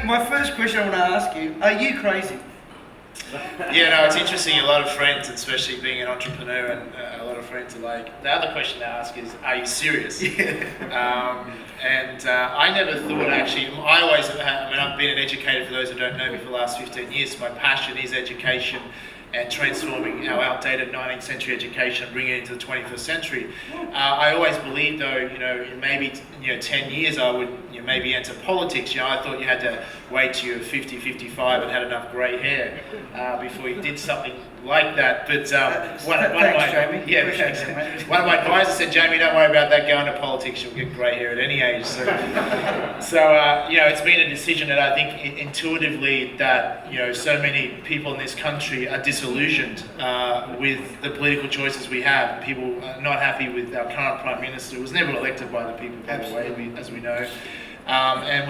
my first question I want to ask you, are you crazy? Yeah, no, it's interesting. A lot of friends, especially being an entrepreneur, and a lot of friends are like, the other question to ask is, are you serious? I never thought actually, I've been an educator for those who don't know me for the last 15 years. My passion is education and transforming our outdated 19th century education and bringing it into the 21st century. I always believed though, in maybe 10 years I would maybe enter politics. I thought you had to wait till you were 50, 55 and had enough grey hair before you did something like that. But one of my advisors said, Jamie, don't worry about that, go into politics, you'll get grey hair at any age. So it's been a decision that I think intuitively that so many people in this country are disillusioned with the political choices we have. People are not happy with our current Prime Minister, who was never elected by the people, by the way, as we know. And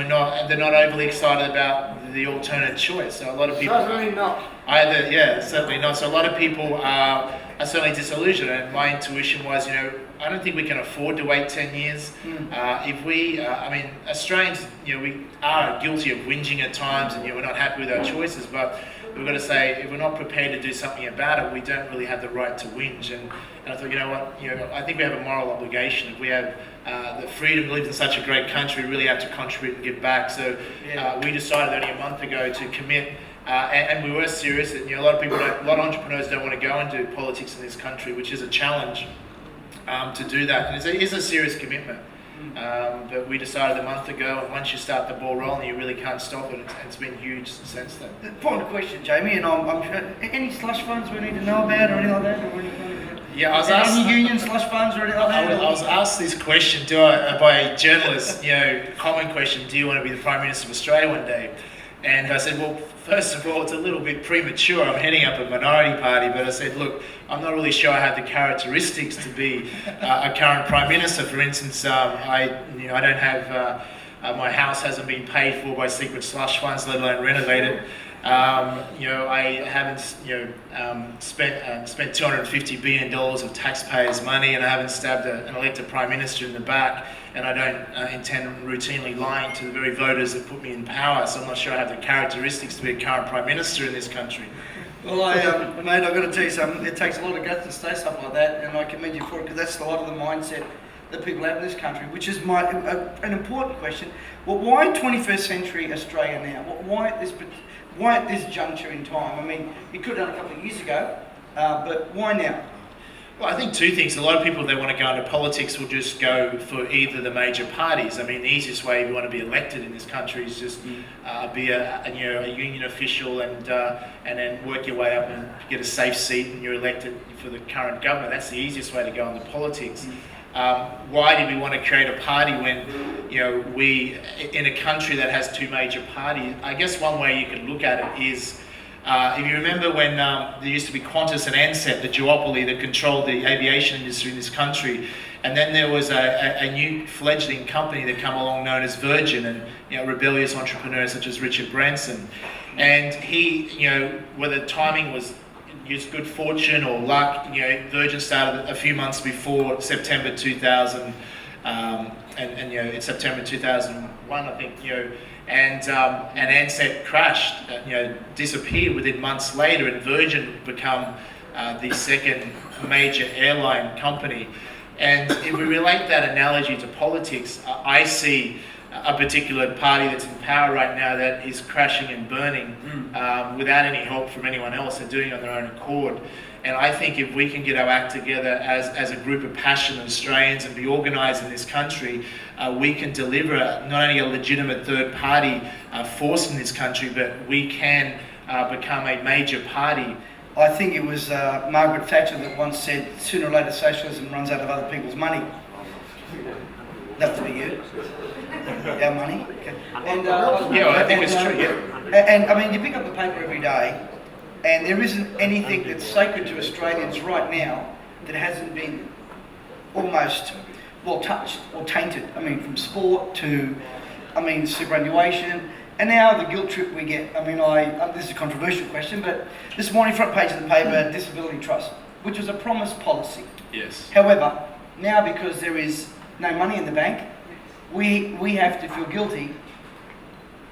they're not overly excited about the alternate choice. So a lot of people certainly not. Certainly not. So a lot of people are certainly disillusioned. And my intuition was, I don't think we can afford to wait 10 years. If we, Australians, we are guilty of whinging at times, and we're not happy with our choices. But we've got to say, if we're not prepared to do something about it, we don't really have the right to whinge. And I thought, I think we have a moral obligation. If we have the freedom to live in such a great country, we really have to contribute and give back. So we decided only a month ago to commit, and we were serious. That a lot of entrepreneurs don't want to go into politics in this country, which is a challenge to do that. And it is a serious commitment. But we decided a month ago, and once you start the ball rolling, you really can't stop it. It's been huge since then. Point of question, Jamie, and I'm sure, any slush funds we need to know about or anything like that? Or anything? Yeah, I was asked. Any union slush funds or anything like that? I was asked this question by a journalist, common question, do you want to be the Prime Minister of Australia one day? And I said, well, first of all, it's a little bit premature. I'm heading up a minority party, but I said, look, I'm not really sure I have the characteristics to be a current Prime Minister. For instance, I don't have, my house hasn't been paid for by secret slush funds, let alone renovated. I haven't, spent $250 billion of taxpayers' money, and I haven't stabbed an elected Prime Minister in the back, and I don't intend routinely lying to the very voters that put me in power, so I'm not sure I have the characteristics to be a current Prime Minister in this country. Well, mate, I've got to tell you something, it takes a lot of guts to say stuff like that, and I commend you for it, because that's a lot of the mindset that people have in this country, which is an important question. Well, why 21st century Australia now? Why at this juncture in time? I mean, you could have done a couple of years ago, but why now? Well, I think two things. A lot of people that want to go into politics will just go for either the major parties. I mean, the easiest way if you want to be elected in this country is just be a union official and then work your way up and get a safe seat and you're elected for the current government. That's the easiest way to go into politics. Why did we want to create a party when, we, in a country that has two major parties? I guess one way you could look at it is, if you remember when there used to be Qantas and Ansett, the duopoly that controlled the aviation industry in this country, and then there was a new fledgling company that come along known as Virgin, and rebellious entrepreneurs such as Richard Branson. And he, whether timing was used good fortune or luck, Virgin started a few months before September 2000, in September 2001, I think, and Ansett crashed, disappeared within months later, and Virgin become the second major airline company. And if we relate that analogy to politics, I see a particular party that's in power right now that is crashing and burning without any help from anyone else. They're doing it on their own accord. And I think if we can get our act together as a group of passionate Australians and be organised in this country, we can deliver not only a legitimate third party force in this country, but we can become a major party. I think it was Margaret Thatcher that once said, sooner or later socialism runs out of other people's money. That would be you. Our money. Okay. And, I think it's true, yeah. And I mean, you pick up the paper every day, and there isn't anything that's sacred to Australians right now that hasn't been almost, touched or tainted. I mean, from sport to, superannuation, and now the guilt trip we get. I mean, this is a controversial question, but this morning, front page of the paper, Disability Trust, which was a promised policy. Yes. However, now because there is no money in the bank, we have to feel guilty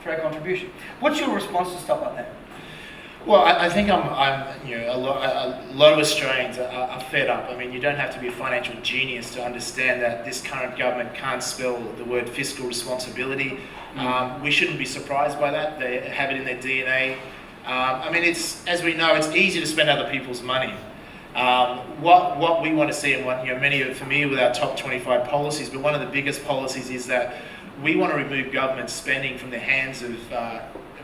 for our contribution. What's your response to stuff like that? Well, I think a lot of Australians are fed up. I mean, you don't have to be a financial genius to understand that this current government can't spell the word fiscal responsibility. We shouldn't be surprised by that. They have it in their DNA. I mean, as we know, it's easy to spend other people's money. What we want to see, and what many are familiar with our top 25 policies, but one of the biggest policies is that we want to remove government spending from the hands of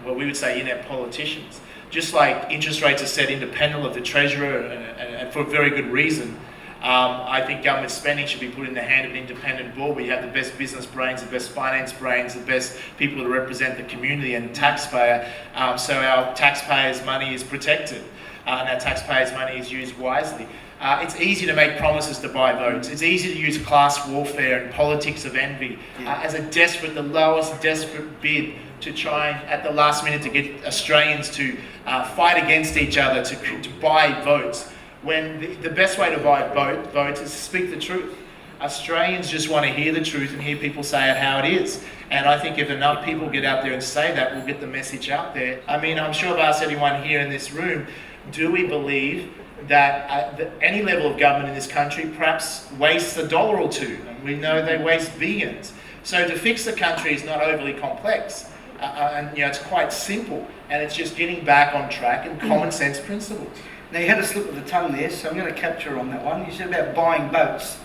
what we would say inept politicians. Just like interest rates are set independent of the Treasurer, and for a very good reason, I think government spending should be put in the hand of an independent board where you have the best business brains, the best finance brains, the best people to represent the community and the taxpayer, so our taxpayers' money is protected and our taxpayers' money is used wisely. It's easy to make promises to buy votes. It's easy to use class warfare and politics of envy as the lowest desperate bid to try at the last minute to get Australians to fight against each other to buy votes. When the best way to buy votes is to speak the truth. Australians just want to hear the truth and hear people say it how it is. And I think if enough people get out there and say that, we'll get the message out there. I mean, I'm sure I've asked everyone here in this room, do we believe that any level of government in this country perhaps wastes $1 or $2? And we know they waste billions. So to fix the country is not overly complex. And it's quite simple, and it's just getting back on track and common sense principles. Now, you had a slip of the tongue there, so I'm going to capture on that one. You said about buying boats.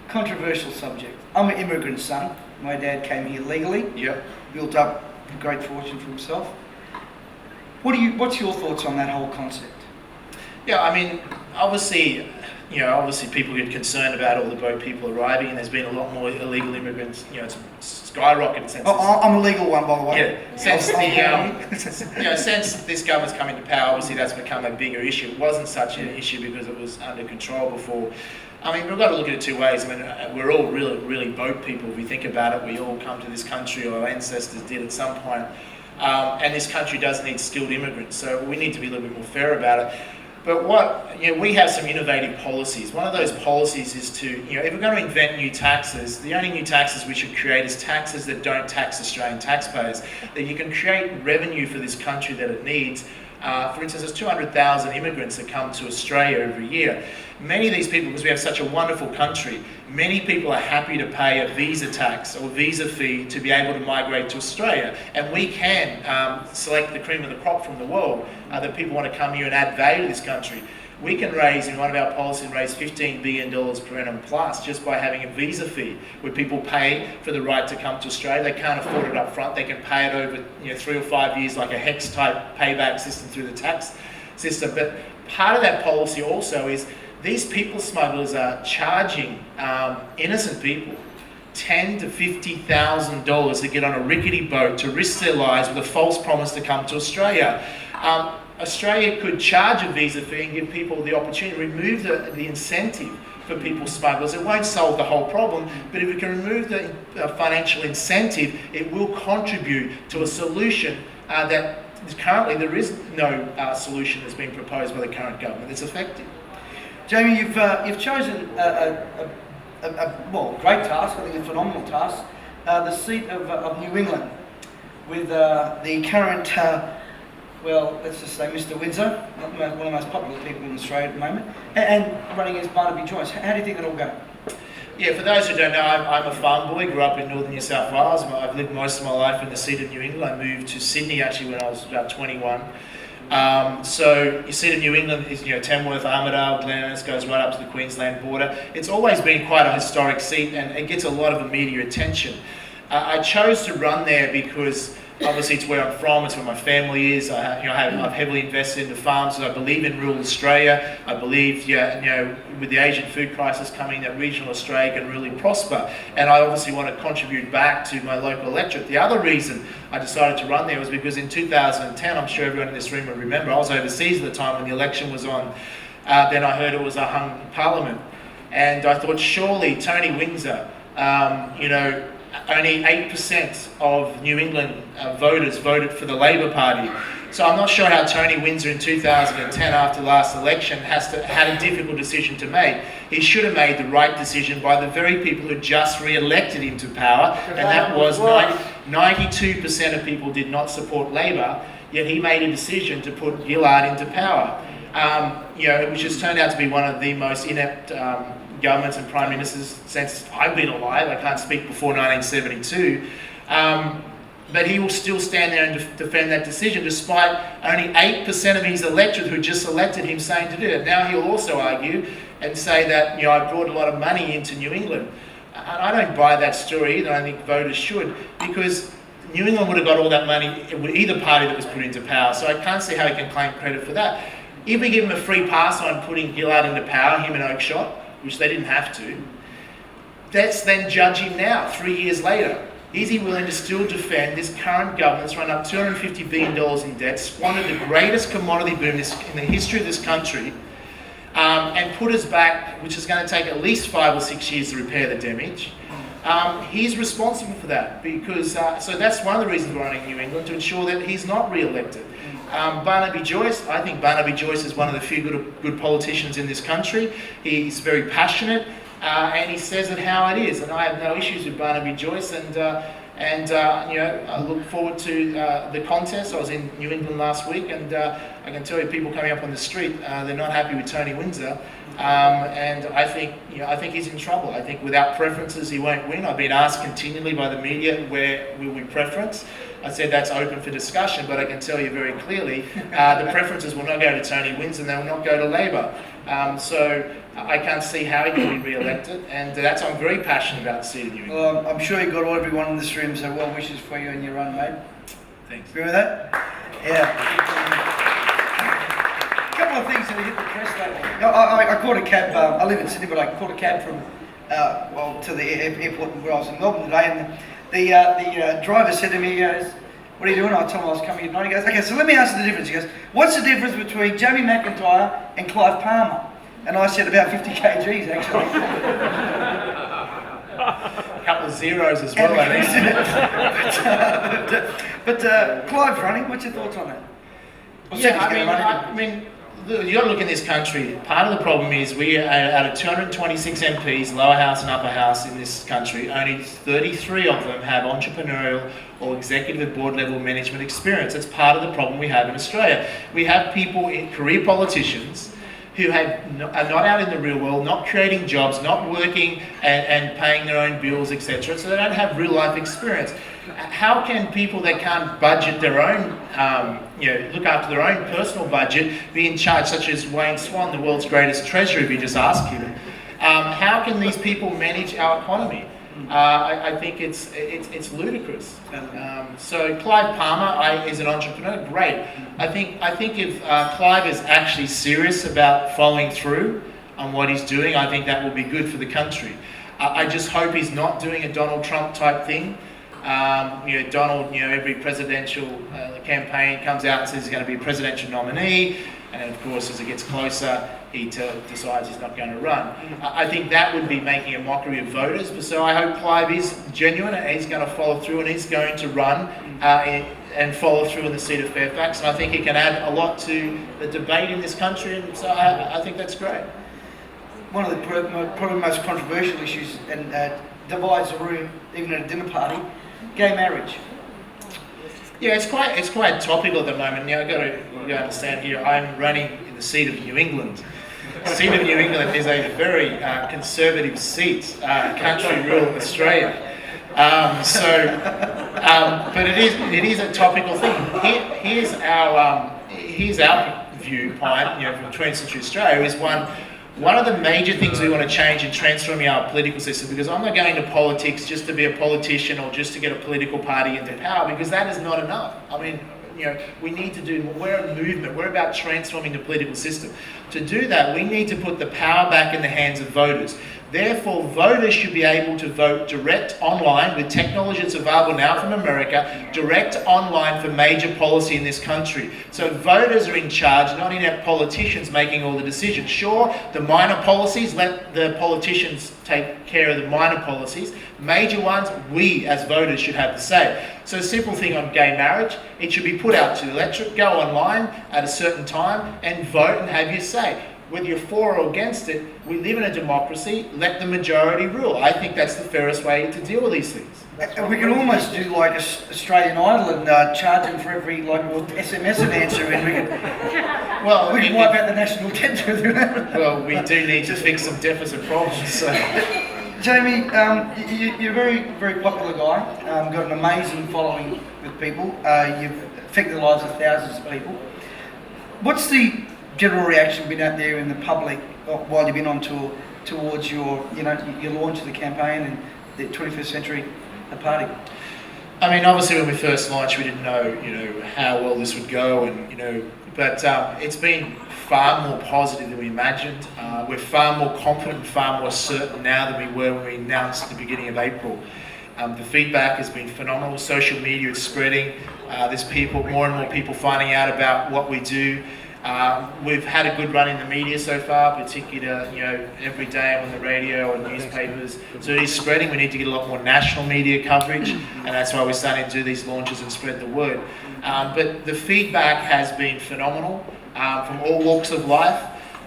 Controversial subject. I'm an immigrant son. My dad came here legally. Yep. Built up a great fortune for himself. What's your thoughts on that whole concept? Yeah, I mean, obviously people get concerned about all the boat people arriving, and there's been a lot more illegal immigrants. It's skyrocketed since. I'm a legal one, by the way. Yeah, since this government's come into power, obviously that's become a bigger issue. It wasn't such an issue because it was under control before. I mean, we've got to look at it two ways. I mean, we're all really boat people. If we think about it, we all come to this country, or our ancestors did at some point. And this country does need skilled immigrants, so we need to be a little bit more fair about it. But we have some innovative policies. One of those policies is to, if we're going to invent new taxes, the only new taxes we should create is taxes that don't tax Australian taxpayers. That you can create revenue for this country that it needs. For instance, there's 200,000 immigrants that come to Australia every year. Many of these people, because we have such a wonderful country, many people are happy to pay a visa tax or visa fee to be able to migrate to Australia. And we can select the cream of the crop from the world that people want to come here and add value to this country. We can raise, in one of our policies, $15 billion per annum plus just by having a visa fee where people pay for the right to come to Australia. They can't afford it up front. They can pay it over 3 or 5 years like a HEX type payback system through the tax system. But part of that policy also is these people smugglers are charging innocent people $10,000 to $50,000 to get on a rickety boat to risk their lives with a false promise to come to Australia. Australia could charge a visa fee and give people the opportunity to remove the incentive for people smugglers. It won't solve the whole problem, but if we can remove the financial incentive, it will contribute to a solution that currently there is no solution that's been proposed by the current government that's effective. Jamie, you've chosen a great task, I think a phenomenal task, the seat of New England with the current, let's just say Mr. Windsor, one of the most popular people in Australia at the moment, and running against Barnaby Joyce. How do you think it'll go? Yeah, for those who don't know, I'm a farm boy, grew up in northern New South Wales. I've lived most of my life in the seat of New England. I moved to Sydney actually when I was about 21. So your seat of New England is Tamworth, Armidale, Glenelg, goes right up to the Queensland border. It's always been quite a historic seat and it gets a lot of media attention. I chose to run there because obviously it's where I'm from, it's where my family is. I've heavily invested in the farms. I believe in rural Australia. I believe, with the Asian food crisis coming, that regional Australia can really prosper. And I obviously want to contribute back to my local electorate. The other reason I decided to run there was because in 2010, I'm sure everyone in this room will remember, I was overseas at the time when the election was on. Then I heard it was a hung parliament. And I thought, surely Tony Windsor, only 8% of New England voters voted for the Labor Party. So I'm not sure how Tony Windsor in 2010, after the last election, had a difficult decision to make. He should have made the right decision by the very people who just re-elected him to power, and that was 92% of people did not support Labor, yet he made a decision to put Gillard into power. Which has turned out to be one of the most inept governments and prime ministers since I've been alive. I can't speak before 1972. But he will still stand there and defend that decision, despite only 8% of his electorate who just elected him saying to do it. Now he'll also argue and say that, I brought a lot of money into New England. I don't buy that story either. I think voters should, because New England would have got all that money with either party that was put into power. So I can't see how he can claim credit for that. If we give him a free pass on putting Gillard into power, him and Oakeshott, which they didn't have to, let's then judge him now, 3 years later. Is he willing to still defend this current government's run up $250 billion in debt, squandered the greatest commodity boom in the history of this country, and put us back, which is going to take at least 5 or 6 years to repair the damage? He's responsible for that, because so that's one of the reasons we're running New England, to ensure that he's not re-elected. Barnaby Joyce, I think Barnaby Joyce is one of the few good politicians in this country. He's very passionate. And he says it how it is, and I have no issues with Barnaby Joyce, and I look forward to the contest. I was in New England last week, and I can tell you, people coming up on the street, they're not happy with Tony Windsor, and I think he's in trouble. I think without preferences, he won't win. I've been asked continually by the media, where will we preference? I said that's open for discussion, but I can tell you very clearly, the preferences will not go to Tony Windsor, and they will not go to Labor. So I can't see how he can be re-elected, and I'm very passionate about the seat of New England. Well, I'm sure you've got everyone in this room, so well wishes for you and your run, mate. Thanks. Agree with that? Yeah. A couple of things that hit the press lately. I caught a cab, I live in Sydney, but I caught a cab from, to the airport where I was in Melbourne today, and the driver said to me, he goes, "What are you doing?" I told him I was coming at night. He goes, "Okay, so let me ask you the difference." He goes, "What's the difference between Jamie McIntyre and Clive Palmer?" And I said, "About 50 kgs, actually." A couple of zeros as well, I think. But Clive's running. What's your thoughts on that? I mean, you got to look in this country. Part of the problem is we, out of 226 MPs, lower house and upper house in this country, only 33 of them have entrepreneurial or executive board level management experience. That's part of the problem we have in Australia. We have people, career politicians, who are not out in the real world, not creating jobs, not working and paying their own bills, etc. So they don't have real life experience. How can people that can't budget their own, look after their own personal budget, be in charge, such as Wayne Swan, the world's greatest treasurer, if you just ask him? How can these people manage our economy? I think it's ludicrous. So Clive Palmer is an entrepreneur. Great. I think if Clive is actually serious about following through on what he's doing, I think that will be good for the country. I just hope he's not doing a Donald Trump type thing. Donald, every presidential campaign comes out and says he's going to be a presidential nominee, and then of course as it gets closer, he decides he's not going to run. I think that would be making a mockery of voters, but so I hope Clive is genuine and he's going to follow through, and he's going to run and follow through in the seat of Fairfax, and I think he can add a lot to the debate in this country, and so I think that's great. One of the probably most controversial issues, and divides the room even at a dinner party, gay marriage. Yeah, it's quite topical at the moment. I've got to understand here, I'm running in the seat of New England. The seat of New England is a very conservative seat, country rural Australia. But it is a topical thing. Here's our viewpoint, from 20th century Australia, is one of the major things we want to change in transforming our political system, because I'm not going to politics just to be a politician or just to get a political party into power, because that is not enough. I mean, we need to do, we're a movement, we're about transforming the political system. To do that, we need to put the power back in the hands of voters. Therefore, voters should be able to vote direct online with technology that's available now from America, direct online for major policy in this country. So voters are in charge, not inept politicians making all the decisions. Sure, the minor policies, let the politicians take care of the minor policies. Major ones, we as voters should have the say. So a simple thing on gay marriage, it should be put out to the electorate, go online at a certain time and vote and have your say. whether you're for or against it, we live in a democracy, let the majority rule. I think that's the fairest way to deal with these things. We could almost do like Australian Idol and charge them for every SMS an answer, and we could wipe out the national debt through that. Well, we do need to fix some deficit problems. So. Jamie, you're a very, very popular guy. Got an amazing following with people. You've affected the lives of thousands of people. What's the general reaction been out there in the public while you've been on tour towards your launch of the campaign and the 21st Century Party? I mean, obviously, when we first launched, we didn't know, how well this would go, and but it's been far more positive than we imagined. We're far more confident and far more certain now than we were when we announced at the beginning of April. The feedback has been phenomenal. Social media is spreading. There's more and more people finding out about what we do. We've had a good run in the media so far, particularly every day on the radio and newspapers. So it is spreading. We need to get a lot more national media coverage, and that's why we're starting to do these launches and spread the word. But the feedback has been phenomenal from all walks of life.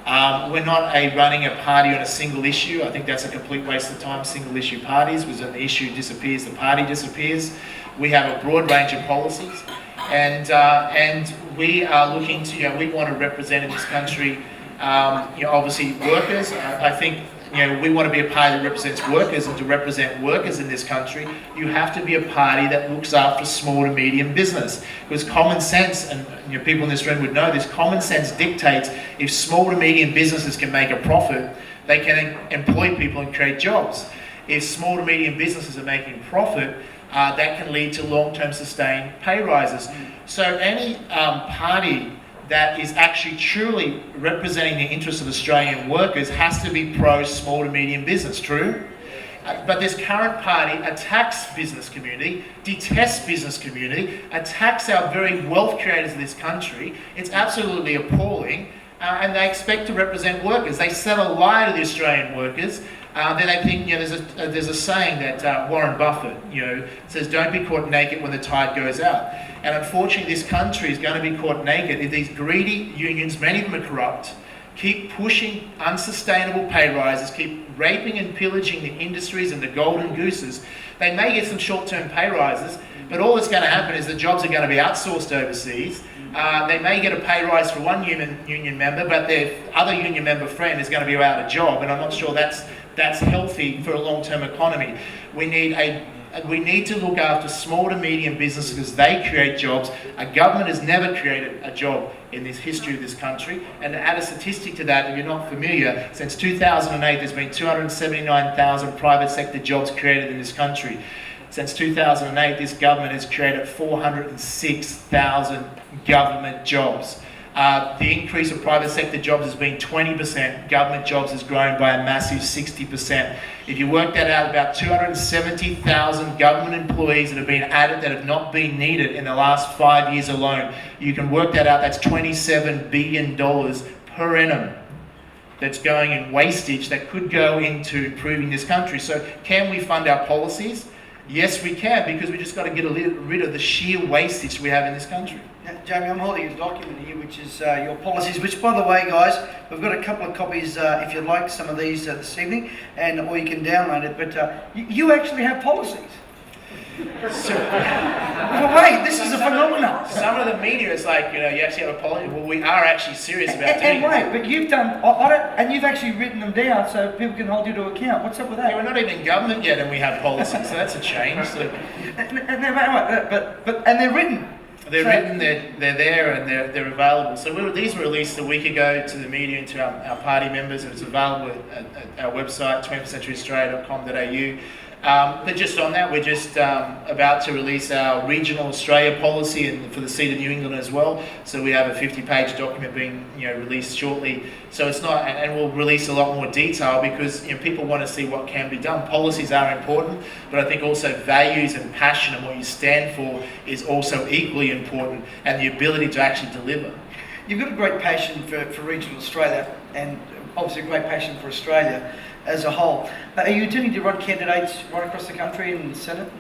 We're not running a party on a single issue. I think that's a complete waste of time, single issue parties, because when the issue disappears, the party disappears. We have a broad range of policies, and we are looking to, we want to represent in this country, obviously workers. I think, we want to be a party that represents workers, and to represent workers in this country, you have to be a party that looks after small to medium business. Because common sense, and people in this room would know this, common sense dictates if small to medium businesses can make a profit, they can employ people and create jobs. If small to medium businesses are making profit, that can lead to long-term sustained pay rises. So any party that is actually truly representing the interests of Australian workers has to be pro small to medium business, true? But this current party attacks business community, detests business community, attacks our very wealth creators in this country. It's absolutely appalling, and they expect to represent workers. They sell a lie to the Australian workers. Then they think, there's a saying that Warren Buffett, says, don't be caught naked when the tide goes out. And unfortunately, this country is going to be caught naked if these greedy unions, many of them are corrupt, keep pushing unsustainable pay rises, keep raping and pillaging the industries and the golden gooses. They may get some short-term pay rises, but all that's going to happen is the jobs are going to be outsourced overseas. They may get a pay rise for one union member, but their other union member friend is going to be without a job, and I'm not sure that's healthy for a long-term economy. We need to look after small to medium businesses because they create jobs. A government has never created a job in this history of this country. And to add a statistic to that, if you're not familiar, since 2008 there's been 279,000 private sector jobs created in this country. Since 2008, this government has created 406,000 government jobs. The increase of private sector jobs has been 20%. Government jobs has grown by a massive 60%. If you work that out, about 270,000 government employees that have been added that have not been needed in the last 5 years alone. You can work that out. That's $27 billion per annum that's going in wastage that could go into improving this country. So can we fund our policies? Yes, we can, because we just got to get rid of the sheer wastage we have in this country. Now, Jamie, I'm holding a document here, which is your policies, which, by the way, guys, we've got a couple of copies if you'd like some of these this evening, or you can download it, but you actually have policies. So, well, wait, this is a phenomenon. Some of the media is like, you actually have a policy. Well, we are actually serious about doing and wait, but you've done, and you've actually written them down so people can hold you to account. What's up with that? Yeah, we're not even in government yet, and we have policies, so that's a change. So. And they're written. They're written, they're there, and they're available. So these were released a week ago to the media and to our party members, and it's available at our website, 21stcenturyaustralia.com.au. But just on that, we're just about to release our regional Australia policy and for the seat of New England as well. So we have a 50-page document being released shortly. So it's not, and we'll release a lot more detail because people want to see what can be done. Policies are important, but I think also values and passion and what you stand for is also equally important, and the ability to actually deliver. You've got a great passion for regional Australia, and obviously a great passion for Australia as a whole. Are you intending to run candidates right across the country in the Senate?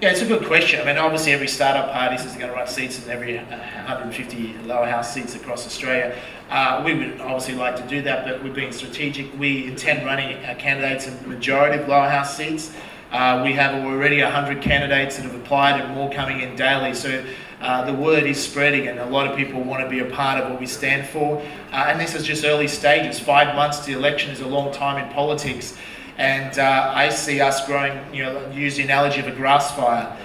Yeah, it's a good question. I mean, obviously every startup party is going to run seats in every 150 lower house seats across Australia. We would obviously like to do that, but we're being strategic. We intend running candidates in the majority of lower house seats. We have already 100 candidates that have applied and more coming in daily. So the word is spreading and a lot of people want to be a part of what we stand for. And this is just early stages. 5 months to the election is a long time in politics. And I see us growing, use the analogy of a grass fire.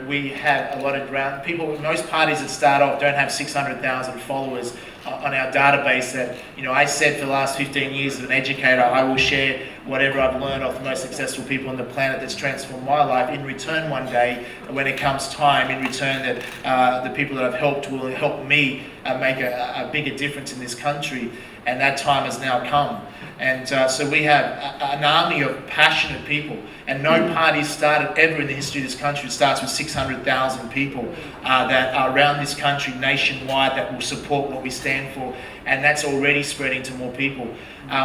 We have a lot of ground. Most parties that start off don't have 600,000 followers on our database that, I said for the last 15 years as an educator, I will share whatever I've learned off the most successful people on the planet that's transformed my life. In return one day, when it comes time, in return that the people that I've helped will help me make a bigger difference in this country. And that time has now come. And so we have an army of passionate people, and no party started ever in the history of this country. It starts with 600,000 people that are around this country nationwide that will support what we stand for, and that's already spreading to more people.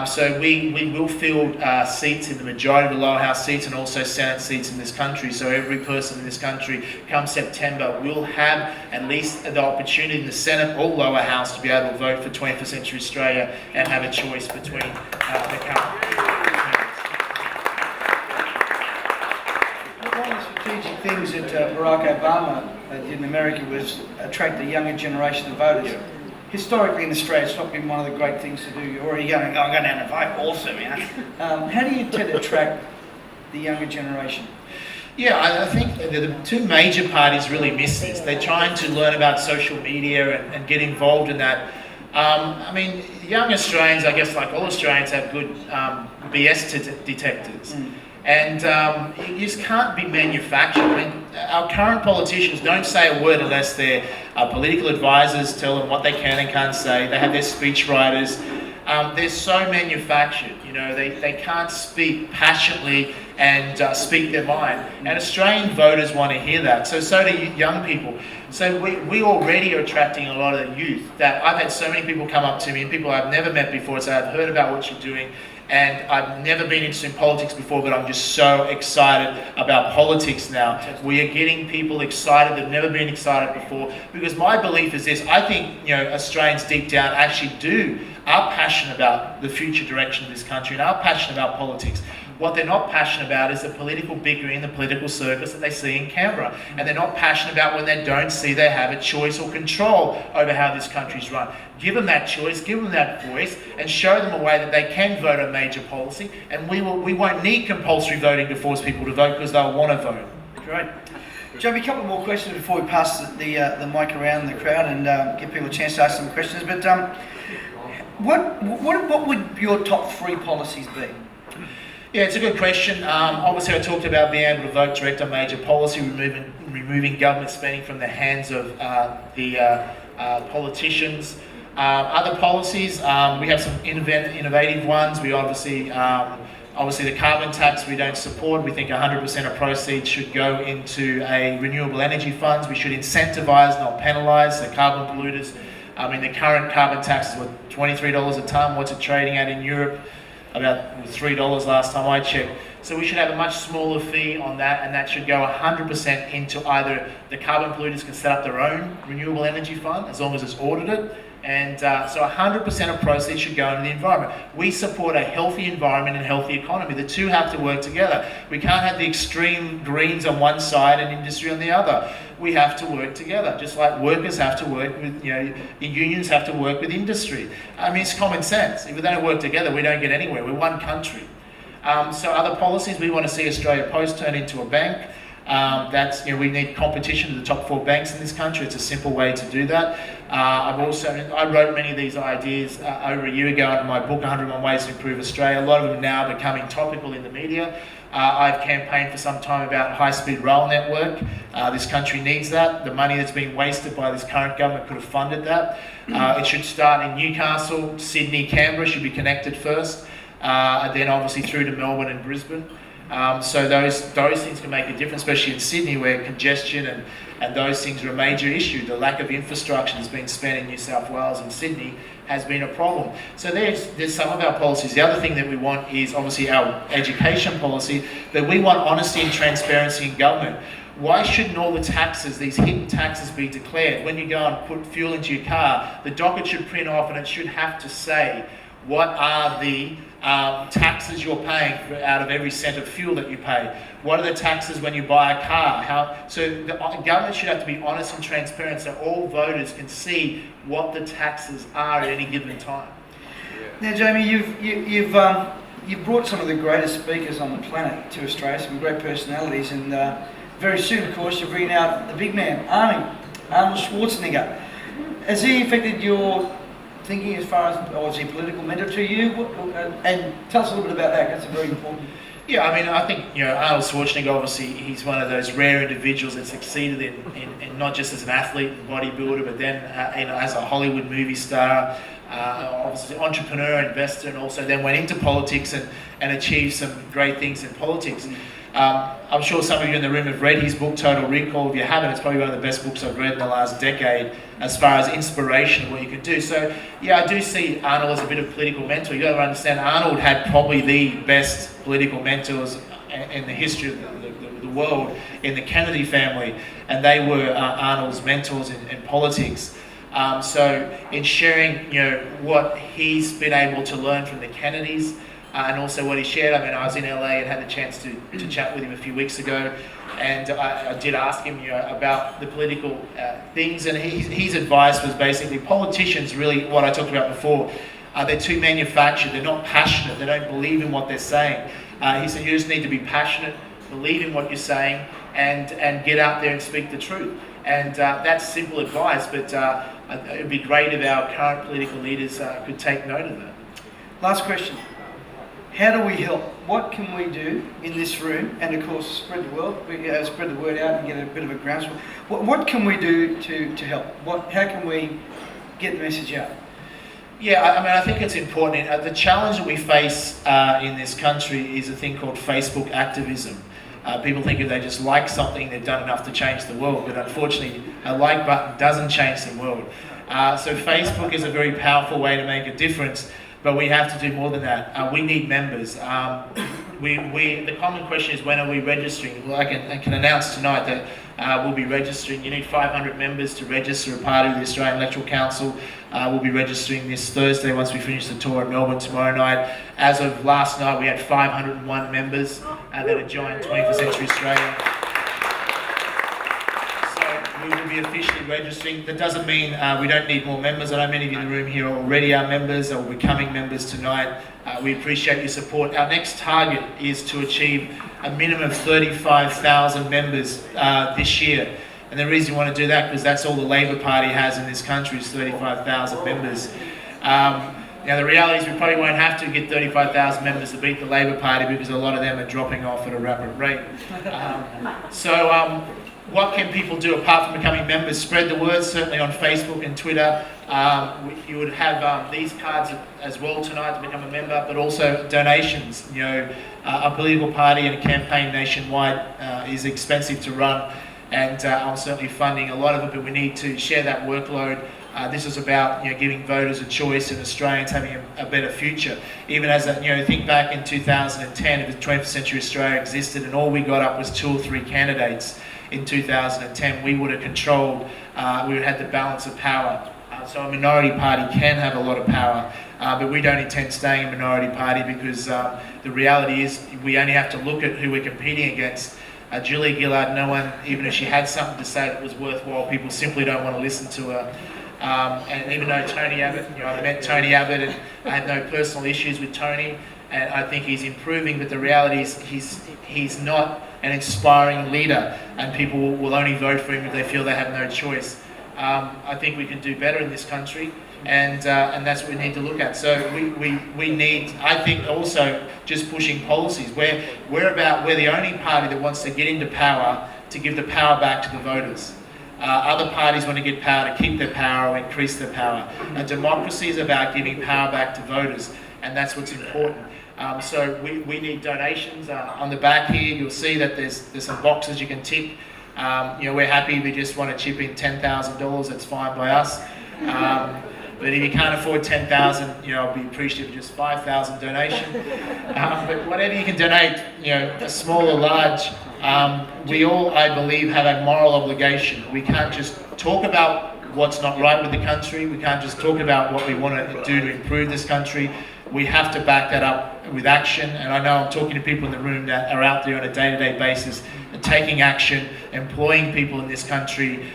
So we will field seats in the majority of the lower house seats and also Senate seats in this country. So every person in this country, come September, will have at least the opportunity in the Senate or lower house to be able to vote for 21st Century Australia and have a choice between the current. One of the strategic things that Barack Obama did in America was attract a younger generation of voters. Yeah. Historically in Australia, it's not been one of the great things to do. You're already going, I'm going down to vote, awesome, How do you intend to attract the younger generation? Yeah, I think the two major parties really miss this. They're trying to learn about social media and get involved in that. Young Australians, I guess like all Australians, have good BS detectors. And you just can't be manufactured. Our current politicians don't say a word unless their political advisors tell them what they can and can't say. They have their speech writers. They're so manufactured. They can't speak passionately and speak their mind. And Australian voters want to hear that. So do young people. So we already are attracting a lot of the youth. That I've had so many people come up to me, and people I've never met before, say, I've heard about what you're doing. And I've never been interested in politics before, but I'm just so excited about politics now. We are getting people excited that have never been excited before. Because my belief is this: I think Australians deep down actually are passionate about the future direction of this country and are passionate about politics. What they're not passionate about is the political bickering, the political circus that they see in Canberra. And they're not passionate about when they don't see they have a choice or control over how this country's run. Give them that choice, give them that voice, and show them a way that they can vote on major policy. And we won't need compulsory voting to force people to vote because they'll want to vote. Great. Joby, a couple more questions before we pass the mic around the crowd and give people a chance to ask some questions. But what would your top 3 policies be? Yeah, it's a good question. Obviously, I talked about being able to vote direct on major policy, removing government spending from the hands of the politicians. Other policies, we have some innovative ones. We obviously the carbon tax we don't support. We think 100% of proceeds should go into a renewable energy funds. We should incentivise, not penalise, the carbon polluters. The current carbon tax is $23 a tonne. What's it trading at in Europe? About $3 last time I checked. So we should have a much smaller fee on that, and that should go 100% into either the carbon polluters can set up their own renewable energy fund, as long as it's audited, and so 100% of proceeds should go into the environment. We support a healthy environment and healthy economy. The two have to work together. We can't have the extreme greens on one side and industry on the other. We have to work together, just like workers have to work with, the unions have to work with industry. It's common sense. If we don't work together, we don't get anywhere. We're one country. So other policies, we want to see Australia Post turn into a bank. We need competition to the top 4 banks in this country. It's a simple way to do that. I wrote many of these ideas over a year ago in my book, 101 Ways to Improve Australia. A lot of them now are becoming topical in the media. I've campaigned for some time about high-speed rail network. This country needs that. The money that's been wasted by this current government could have funded that. It should start in Newcastle, Sydney, Canberra should be connected first, and then obviously through to Melbourne and Brisbane. So those things can make a difference, especially in Sydney, where congestion and those things are a major issue. The lack of infrastructure that's been spent in New South Wales and Sydney has been a problem. So there's some of our policies. The other thing that we want is obviously our education policy, but we want honesty and transparency in government. Why shouldn't all the taxes, these hidden taxes, be declared? When you go and put fuel into your car, the docket should print off and it should have to say what are the taxes you're paying out of every cent of fuel that you pay. What are the taxes when you buy a car? So the government should have to be honest and transparent so all voters can see what the taxes are at any given time. Now, Jamie, you've brought some of the greatest speakers on the planet to Australia, some great personalities, and very soon, of course, you're bringing out the big man, Arnold Schwarzenegger. Has he affected your thinking as far as, or is he a political mentor to you? And tell us a little bit about that, that's very important. Yeah, I mean, I think, Arnold Schwarzenegger, obviously, he's one of those rare individuals that succeeded in not just as an athlete and bodybuilder, but then as a Hollywood movie star, obviously entrepreneur, investor, and also then went into politics and achieved some great things in politics. I'm sure some of you in the room have read his book, Total Recall. If you haven't, it's probably one of the best books I've read in the last decade as far as inspiration of what you can do. So, yeah, I do see Arnold as a bit of political mentor. You've got to understand, Arnold had probably the best political mentors in the history of the world in the Kennedy family, and they were Arnold's mentors in politics. So in sharing, what he's been able to learn from the Kennedys, and also what he shared. I mean, I was in LA and had the chance to chat with him a few weeks ago, and I did ask him, about the political things, and his advice was basically politicians, really what I talked about before, they're too manufactured, they're not passionate, they don't believe in what they're saying. He said you just need to be passionate, believe in what you're saying, and get out there and speak the truth. And that's simple advice, but it would be great if our current political leaders could take note of that. Last question. How do we help? What can we do in this room? And of course, spread the word out and get a bit of a groundswell. What can we do to help? How can we get the message out? Yeah, I mean, I think it's important. The challenge that we face in this country is a thing called Facebook activism. People think if they just like something, they've done enough to change the world. But unfortunately, a like button doesn't change the world. So Facebook is a very powerful way to make a difference. But we have to do more than that. We need members. The common question is, when are we registering? Well, I can announce tonight that we'll be registering. You need 500 members to register a party with the Australian Electoral Council. We'll be registering this Thursday once we finish the tour at Melbourne tomorrow night. As of last night, we had 501 members that had joined 21st Century Australia. We will be officially registering. That doesn't mean we don't need more members. I know many of you in the room here already are members or becoming members tonight. We appreciate your support. Our next target is to achieve a minimum of 35,000 members this year. And the reason we want to do that, because that's all the Labor Party has in this country, is 35,000 members. Now the reality is we probably won't have to get 35,000 members to beat the Labor Party, because a lot of them are dropping off at a rapid rate. What can people do apart from becoming members? Spread the word, certainly on Facebook and Twitter. You would have these cards as well tonight to become a member, but also donations. A political party and a campaign nationwide is expensive to run, and I'm certainly funding a lot of it, but we need to share that workload. This is about giving voters a choice and Australians having a better future. Even as think back in 2010, if the 21st Century Australia existed and all we got up was 2 or 3 candidates in 2010, we would have controlled, we would have had the balance of power. So a minority party can have a lot of power, but we don't intend staying a minority party, because the reality is we only have to look at who we're competing against. Julia Gillard, no one, even if she had something to say that was worthwhile, people simply don't want to listen to her. And even though Tony Abbott, I met Tony Abbott and I had no personal issues with Tony, and I think he's improving, but the reality is he's not an inspiring leader, and people will only vote for him if they feel they have no choice. I think we can do better in this country, and that's what we need to look at. So we need, I think, also just pushing policies. We're the only party that wants to get into power to give the power back to the voters. Other parties want to get power to keep their power or increase their power. And democracy is about giving power back to voters. and that's what's important. So we need donations. On the back here, you'll see that there's some boxes you can tick. We're happy if you just want to chip in $10,000, that's fine by us. But if you can't afford 10,000, I'll be appreciative of just 5,000 donation. But whatever you can donate, small or large, we all, I believe, have a moral obligation. We can't just talk about what's not right with the country. We can't just talk about what we want to do to improve this country. We have to back that up with action. And I know I'm talking to people in the room that are out there on a day-to-day basis, taking action, employing people in this country,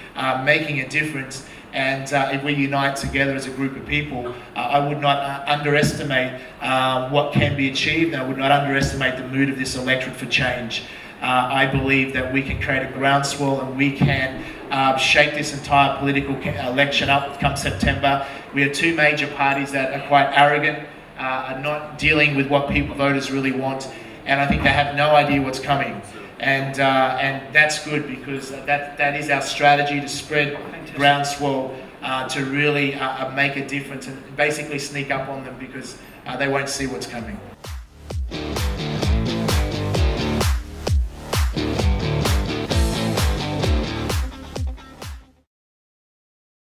making a difference. And if we unite together as a group of people, I would not underestimate what can be achieved, and I would not underestimate the mood of this electorate for change. I believe that we can create a groundswell and we can shake this entire political election up come September. We have two major parties that are quite arrogant, are not dealing with what voters really want, and I think they have no idea what's coming. And that's good, because that is our strategy, to spread groundswell, to really make a difference and basically sneak up on them, because they won't see what's coming.